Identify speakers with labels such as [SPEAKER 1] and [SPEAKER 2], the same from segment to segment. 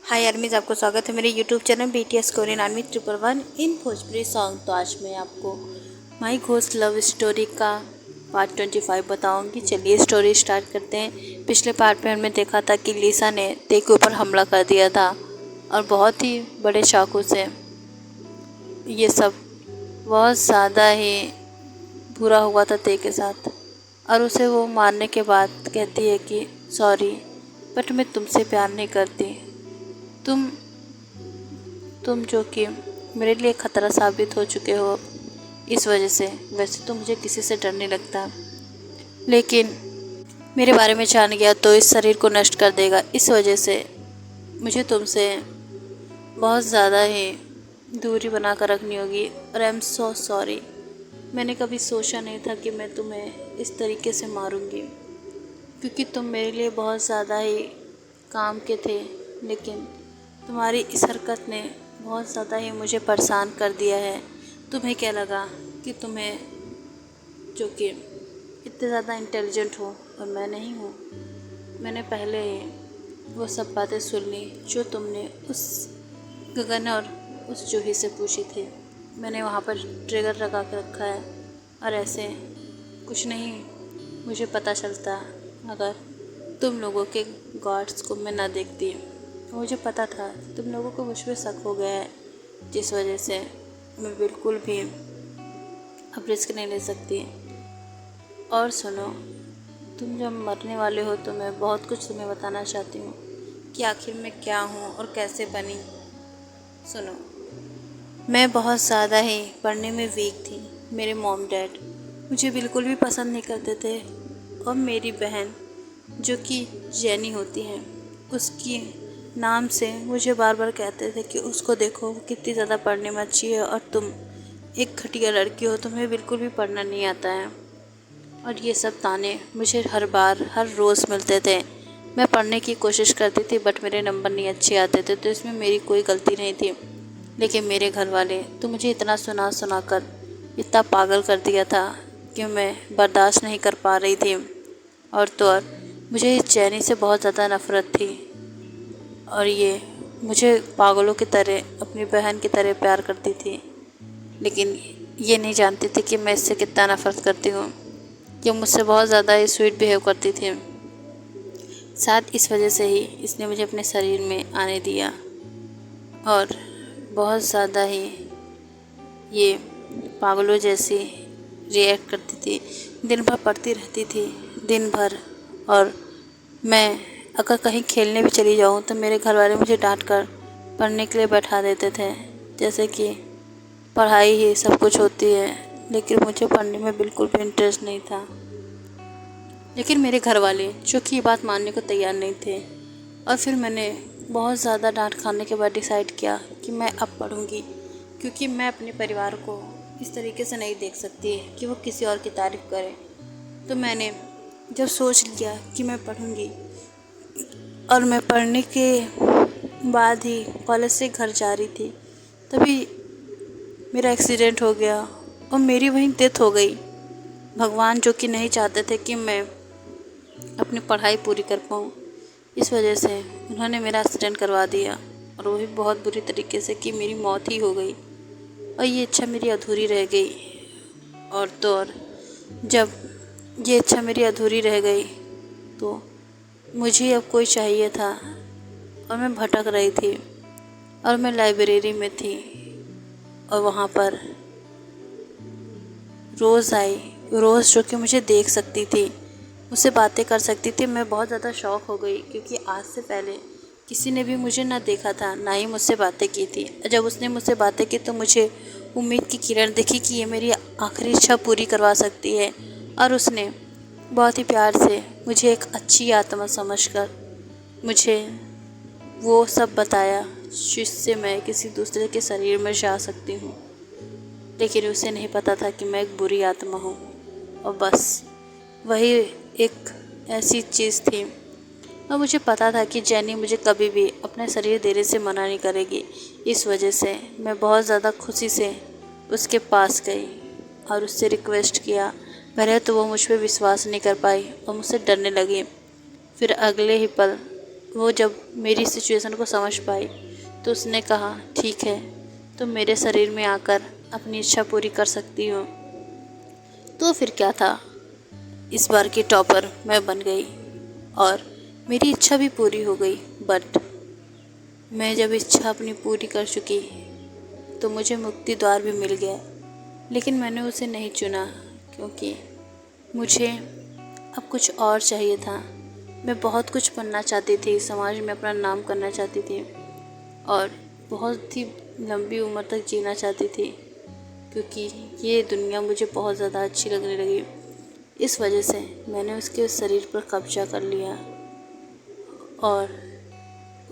[SPEAKER 1] हाय आर्मीज, आपको स्वागत है मेरे YouTube channel BTS Korean army 111 इन भोजपुरी सॉन्ग। तो आज मैं आपको माई घोस्ट लव स्टोरी का पार्ट 25 बताऊंगी। चलिए स्टोरी स्टार्ट करते हैं। पिछले पार्ट में हमने देखा था कि लिसा ने ते के ऊपर हमला कर दिया था और बहुत ही बड़े चाकू से ये सब बहुत ज़्यादा ही बुरा हुआ था ते के साथ। और उसे वो मारने के बाद कहती है कि सॉरी, बट मैं तुमसे प्यार नहीं करती। तुम जो कि मेरे लिए खतरा साबित हो चुके हो, इस वजह से। वैसे तो मुझे किसी से डर नहीं लगता, लेकिन मेरे बारे में जान गया तो इस शरीर को नष्ट कर देगा। इस वजह से मुझे तुमसे बहुत ज़्यादा ही दूरी बना कर रखनी होगी। और आई एम सो सॉरी, मैंने कभी सोचा नहीं था कि मैं तुम्हें इस तरीके से मारूंगी, क्योंकि तुम मेरे लिए बहुत ज़्यादा ही काम के थे। लेकिन तुम्हारी इस हरकत ने बहुत ज़्यादा ही मुझे परेशान कर दिया है। तुम्हें क्या लगा कि तुम्हें जो कि इतने ज़्यादा इंटेलिजेंट हो और मैं नहीं हूँ। मैंने पहले ही वो सब बातें सुन ली जो तुमने उस गगन और उस जूही से पूछी थी। मैंने वहाँ पर ट्रिगर लगा के रखा है, और ऐसे कुछ नहीं मुझे पता चलता अगर तुम लोगों के गॉड्स को मैं ना देखती। मुझे पता था तुम लोगों को मुझ पर शक हो गया है, जिस वजह से मैं बिल्कुल भी अब रिस्क नहीं ले सकती। और सुनो, तुम जब मरने वाले हो तो मैं बहुत कुछ तुम्हें बताना चाहती हूँ कि आखिर मैं क्या हूँ और कैसे बनी। सुनो, मैं बहुत ज़्यादा ही पढ़ने में वीक थी। मेरे मॉम डैड मुझे बिल्कुल भी पसंद नहीं करते थे, और मेरी बहन जो कि जैनी होती है, उसकी नाम से मुझे बार बार कहते थे कि उसको देखो वो कितनी ज़्यादा पढ़ने में अच्छी है, और तुम एक घटिया लड़की हो, तुम्हें बिल्कुल भी पढ़ना नहीं आता है। और ये सब ताने मुझे हर बार हर रोज़ मिलते थे। मैं पढ़ने की कोशिश करती थी बट मेरे नंबर नहीं अच्छे आते थे, तो इसमें मेरी कोई गलती नहीं थी। लेकिन मेरे घर वाले तो मुझे इतना सुना कर इतना पागल कर दिया था कि मैं बर्दाश्त नहीं कर पा रही थी। और तो और मुझे इस जैनी से बहुत ज़्यादा नफ़रत थी, और ये मुझे पागलों की तरह अपनी बहन की तरह प्यार करती थी। लेकिन ये नहीं जानती थी कि मैं इससे कितना नफ़रत करती हूँ, कि मुझसे बहुत ज़्यादा ही स्वीट बिहेव करती थी। शायद इस वजह से ही इसने मुझे अपने शरीर में आने दिया, और बहुत ज़्यादा ही ये पागलों जैसी रिएक्ट करती थी। दिन भर पढ़ती रहती थी, दिन भर। और मैं अगर कहीं खेलने भी चली जाऊँ तो मेरे घर वाले मुझे डांट कर पढ़ने के लिए बैठा देते थे, जैसे कि पढ़ाई ही सब कुछ होती है। लेकिन मुझे पढ़ने में बिल्कुल भी इंटरेस्ट नहीं था। लेकिन मेरे घर वाले जो कि ये बात मानने को तैयार नहीं थे। और फिर मैंने बहुत ज़्यादा डांट खाने के बाद डिसाइड किया कि मैं अब पढ़ूंगी, क्योंकि मैं अपने परिवार को इस तरीके से नहीं देख सकती कि वो किसी और की तारीफ़ करे। तो मैंने जब सोच लिया कि मैं पढ़ूंगी, और मैं पढ़ने के बाद ही कॉलेज से घर जा रही थी, तभी मेरा एक्सीडेंट हो गया और मेरी वहीं डेथ हो गई। भगवान जो कि नहीं चाहते थे कि मैं अपनी पढ़ाई पूरी कर पाऊँ, इस वजह से उन्होंने मेरा एक्सीडेंट करवा दिया, और वो भी बहुत बुरी तरीके से कि मेरी मौत ही हो गई। और ये इच्छा मेरी अधूरी रह गई। और तो और जब ये इच्छा मेरी अधूरी रह गई तो मुझे अब कोई चाहिए था, और मैं भटक रही थी। और मैं लाइब्रेरी में थी, और वहाँ पर रोज़ आई, रोज़ जो कि मुझे देख सकती थी, मुझसे बातें कर सकती थी। मैं बहुत ज़्यादा शॉक हो गई, क्योंकि आज से पहले किसी ने भी मुझे ना देखा था, ना ही मुझसे बातें की थी। जब उसने मुझसे बातें की तो मुझे उम्मीद की किरण दिखी कि ये मेरी आखिरी इच्छा पूरी करवा सकती है। और उसने बहुत ही प्यार से मुझे एक अच्छी आत्मा समझकर मुझे वो सब बताया जिससे मैं किसी दूसरे के शरीर में जा सकती हूँ। लेकिन उसे नहीं पता था कि मैं एक बुरी आत्मा हूँ, और बस वही एक ऐसी चीज़ थी। और मुझे पता था कि जैनी मुझे कभी भी अपने शरीर देने से मना नहीं करेगी। इस वजह से मैं बहुत ज़्यादा खुशी से उसके पास गई और उससे रिक्वेस्ट किया। पहले तो वो मुझ पर विश्वास नहीं कर पाई और मुझसे डरने लगी। फिर अगले ही पल वो जब मेरी सिचुएशन को समझ पाई तो उसने कहा, ठीक है, तुम मेरे शरीर में आकर अपनी इच्छा पूरी कर सकती हो। तो फिर क्या था, इस बार की टॉपर मैं बन गई और मेरी इच्छा भी पूरी हो गई। बट मैं जब इच्छा अपनी पूरी कर चुकी तो मुझे मुक्ति द्वार भी मिल गया, लेकिन मैंने उसे नहीं चुना क्योंकि मुझे अब कुछ और चाहिए था। मैं बहुत कुछ बनना चाहती थी, समाज में अपना नाम करना चाहती थी और बहुत ही लंबी उम्र तक जीना चाहती थी क्योंकि ये दुनिया मुझे बहुत ज़्यादा अच्छी लगने लगी। इस वजह से मैंने उसके शरीर पर कब्जा कर लिया और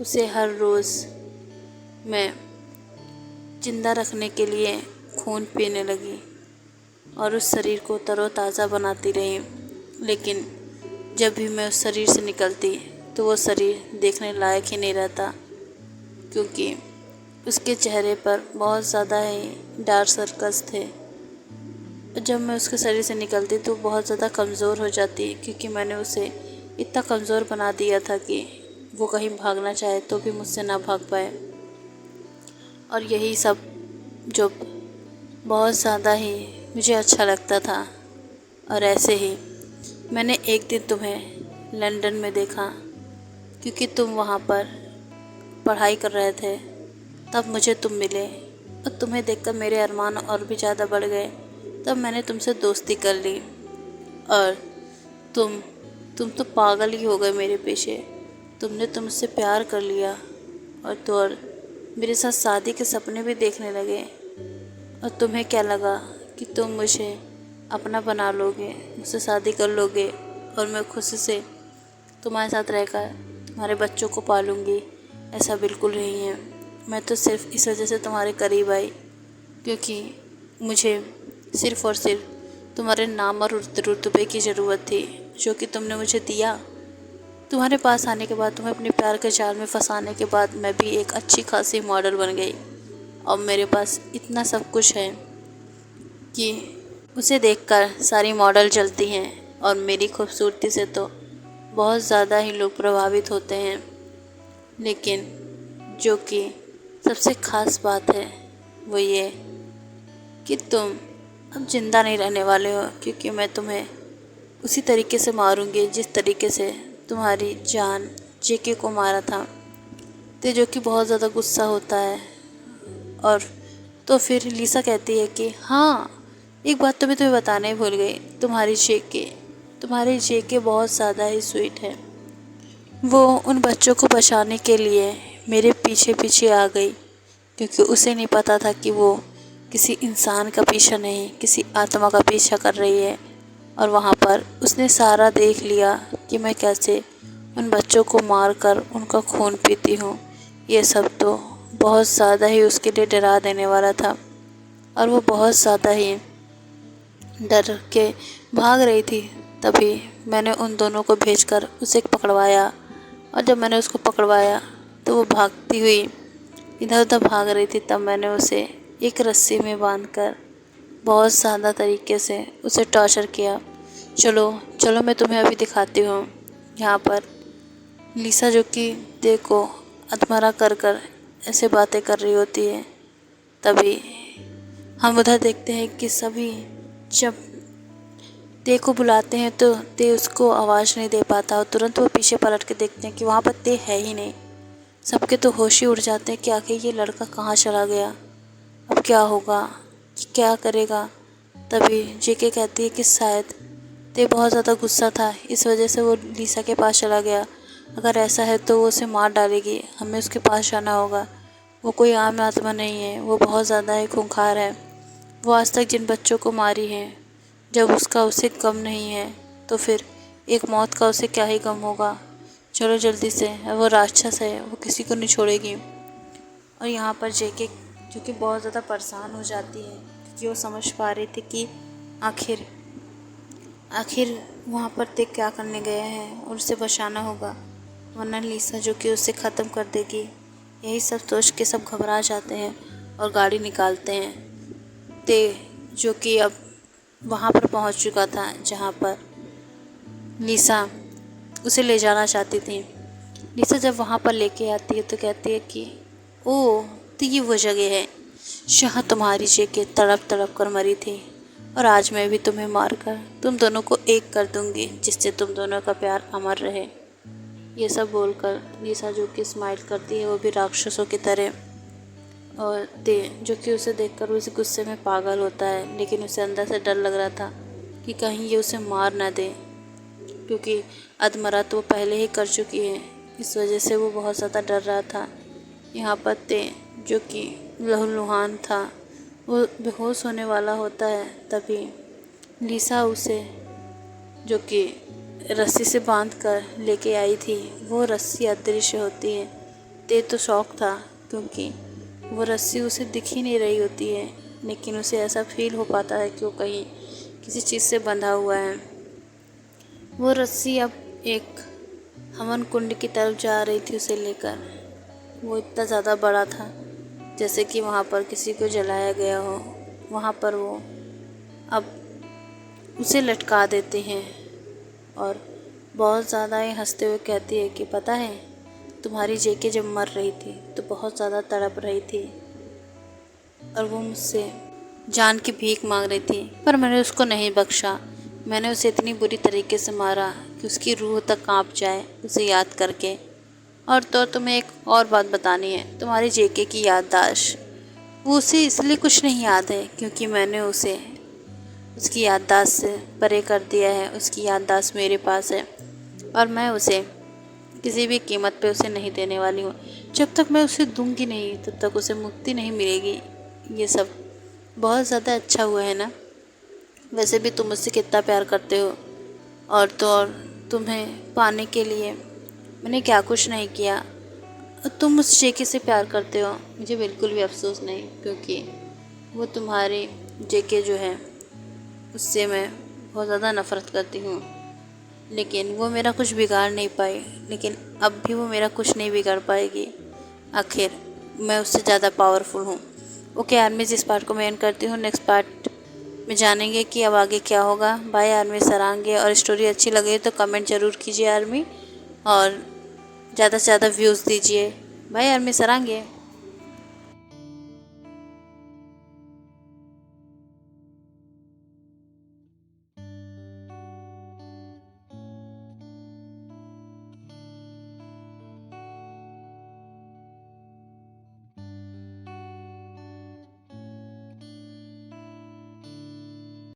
[SPEAKER 1] उसे हर रोज़ मैं जिंदा रखने के लिए खून पीने लगी और उस शरीर को तरोताज़ा बनाती रही। लेकिन जब भी मैं उस शरीर से निकलती तो वो शरीर देखने लायक ही नहीं रहता क्योंकि उसके चेहरे पर बहुत ज़्यादा ही डार्क सर्कल्स थे। जब मैं उसके शरीर से निकलती तो बहुत ज़्यादा कमज़ोर हो जाती क्योंकि मैंने उसे इतना कमज़ोर बना दिया था कि वो कहीं भागना चाहे तो भी मुझसे ना भाग पाए। और यही सब जो बहुत ज़्यादा ही मुझे अच्छा लगता था। और ऐसे ही मैंने एक दिन तुम्हें लंदन में देखा क्योंकि तुम वहाँ पर पढ़ाई कर रहे थे, तब मुझे तुम मिले और तुम्हें देखकर मेरे अरमान और भी ज़्यादा बढ़ गए। तब मैंने तुमसे दोस्ती कर ली और तुम तो पागल ही हो गए मेरे पीछे। तुमने तुमसे प्यार कर लिया और मेरे साथ शादी के सपने भी देखने लगे। और तुम्हें क्या लगा कि तुम मुझे अपना बना लोगे, मुझसे शादी कर लोगे और मैं खुशी से तुम्हारे साथ रहकर तुम्हारे बच्चों को पालूंगी। ऐसा बिल्कुल नहीं है। मैं तो सिर्फ इस वजह से तुम्हारे करीब आई क्योंकि मुझे सिर्फ़ और सिर्फ तुम्हारे नाम और रुतबे की ज़रूरत थी जो कि तुमने मुझे दिया। तुम्हारे पास आने के बाद, तुम्हें अपने प्यार के जाल में फंसाने के बाद मैं भी एक अच्छी खासी मॉडल बन गई और मेरे पास इतना सब कुछ है कि उसे देखकर सारी मॉडल जलती हैं और मेरी खूबसूरती से तो बहुत ज़्यादा ही लोग प्रभावित होते हैं। लेकिन जो कि सबसे ख़ास बात है वो ये कि तुम अब ज़िंदा नहीं रहने वाले हो क्योंकि मैं तुम्हें उसी तरीके से मारूंगी जिस तरीके से तुम्हारी जान जेके को मारा था। तो जो कि बहुत ज़्यादा गुस्सा होता है और तो फिर लीसा कहती है कि हाँ, एक बात तो मैं तुम्हें बताना ही भूल गई, तुम्हारी जेके बहुत ज़्यादा ही स्वीट है। वो उन बच्चों को बचाने के लिए मेरे पीछे पीछे आ गई क्योंकि उसे नहीं पता था कि वो किसी इंसान का पीछा नहीं, किसी आत्मा का पीछा कर रही है। और वहाँ पर उसने सारा देख लिया कि मैं कैसे उन बच्चों को मारकर उनका खून पीती हूँ। ये सब तो बहुत ज़्यादा ही उसके लिए डरा देने वाला था और वो बहुत ज़्यादा ही डर के भाग रही थी। तभी मैंने उन दोनों को भेजकर उसे पकड़वाया और जब मैंने उसको पकड़वाया तो वो भागती हुई इधर उधर भाग रही थी। तब मैंने उसे एक रस्सी में बांधकर बहुत ज़्यादा तरीके से उसे टॉर्चर किया। चलो मैं तुम्हें अभी दिखाती हूँ। यहाँ पर लीसा जो कि देखो अधमरा कर कर ऐसे बातें कर रही होती है, तभी हम उधर देखते हैं कि सभी जब ते को बुलाते हैं तो ते उसको आवाज़ नहीं दे पाता और तुरंत वो पीछे पलट के देखते हैं कि वहाँ पर ते है ही नहीं। सबके तो होश ही उड़ जाते हैं कि आखिर ये लड़का कहाँ चला गया, अब क्या होगा, क्या करेगा। तभी जेके कहती है कि शायद ते बहुत ज़्यादा गुस्सा था, इस वजह से वो लीसा के पास चला गया। अगर ऐसा है तो वो उसे मार डालेगी, हमें उसके पास जाना होगा। वो कोई आम आत्मा नहीं है, वो बहुत ज़्यादा ही खूंखार है। वो आज तक जिन बच्चों को मारी है, जब उसका उसे गम नहीं है तो फिर एक मौत का उसे क्या ही गम होगा। चलो जल्दी से, वो राक्षस है, वो किसी को नहीं छोड़ेगी। और यहाँ पर जेके जो कि बहुत ज़्यादा परेशान हो जाती है क्योंकि वो समझ पा रही थी कि आखिर वहाँ पर ते क्या करने गए हैं और उसे बचाना होगा, वरना लीसा जो कि उसे ख़त्म कर देगी। यही सब सोच के सब घबरा जाते हैं और गाड़ी निकालते हैं। ते जो कि अब वहाँ पर पहुँच चुका था जहाँ पर लीसा उसे ले जाना चाहती थी लिसा जब वहाँ पर लेके आती है तो कहती है कि ओह, तो ये वो जगह है जहाँ तुम्हारी जेके तड़प तड़प कर मरी थी, और आज मैं भी तुम्हें मारकर तुम दोनों को एक कर दूंगी, जिससे तुम दोनों का प्यार अमर रहे। ये सब बोलकर लिसा जो कि स्माइल करती है वो भी राक्षसों की तरह, और ते जो कि उसे देखकर उस गुस्से में पागल होता है, लेकिन उसे अंदर से डर लग रहा था कि कहीं ये उसे मार ना दे, क्योंकि अधमरा तो वो पहले ही कर चुकी है। इस वजह से वो बहुत ज़्यादा डर रहा था। यहाँ पर ते जो कि लहूलुहान था, वो बेहोश होने वाला होता है। तभी लिसा उसे जो कि रस्सी से बांध कर लेके आई थी, वो रस्सी अदृश्य होती है। ते तो शौक था, क्योंकि वो रस्सी उसे दिख ही नहीं रही होती है, लेकिन उसे ऐसा फील हो पाता है कि वो कहीं किसी चीज़ से बंधा हुआ है। वो रस्सी अब एक हवन कुंड की तरफ जा रही थी उसे लेकर। वो इतना ज़्यादा बड़ा था जैसे कि वहाँ पर किसी को जलाया गया हो। वहाँ पर वो अब उसे लटका देते हैं, और बहुत ज़्यादा ही हंसते हुए कहती है कि पता है, तुम्हारी जेके जब मर रही थी तो बहुत ज़्यादा तड़प रही थी, और वो मुझसे जान की भीख मांग रही थी, पर मैंने उसको नहीं बख्शा। मैंने उसे इतनी बुरी तरीके से मारा कि उसकी रूह तक कांप जाए उसे याद करके। और तो तुम्हें एक और बात बतानी है, तुम्हारी जेके की याददाश्त, वो उसे इसलिए कुछ नहीं याद है क्योंकि मैंने उसे उसकी याददाश्त से परे कर दिया है। उसकी याददाश्त मेरे पास है, और मैं उसे किसी भी कीमत पे उसे नहीं देने वाली हूँ। जब तक मैं उसे दूंगी नहीं तब तक उसे मुक्ति नहीं मिलेगी। ये सब बहुत ज़्यादा अच्छा हुआ है ना। वैसे भी तुम मुझसे कितना प्यार करते हो, और तो और तुम्हें पाने के लिए मैंने क्या कुछ नहीं किया। और तुम उस जेके से प्यार करते हो, मुझे बिल्कुल भी अफसोस नहीं, क्योंकि वो तुम्हारी जेके जो है उससे मैं बहुत ज़्यादा नफ़रत करती हूँ। लेकिन वो मेरा कुछ बिगाड़ नहीं पाई, लेकिन अब भी वो मेरा कुछ नहीं बिगाड़ पाएगी। आखिर मैं उससे ज़्यादा पावरफुल हूँ। ओके आर्मी, जिस पार्ट को मैं एंड करती हूँ, नेक्स्ट पार्ट में जानेंगे कि अब आगे क्या होगा। बाय आर्मी, सरांगे। और स्टोरी अच्छी लगे तो कमेंट ज़रूर कीजिए आर्मी, और ज़्यादा से ज़्यादा व्यूज़ दीजिए। Bye army, सरांगे।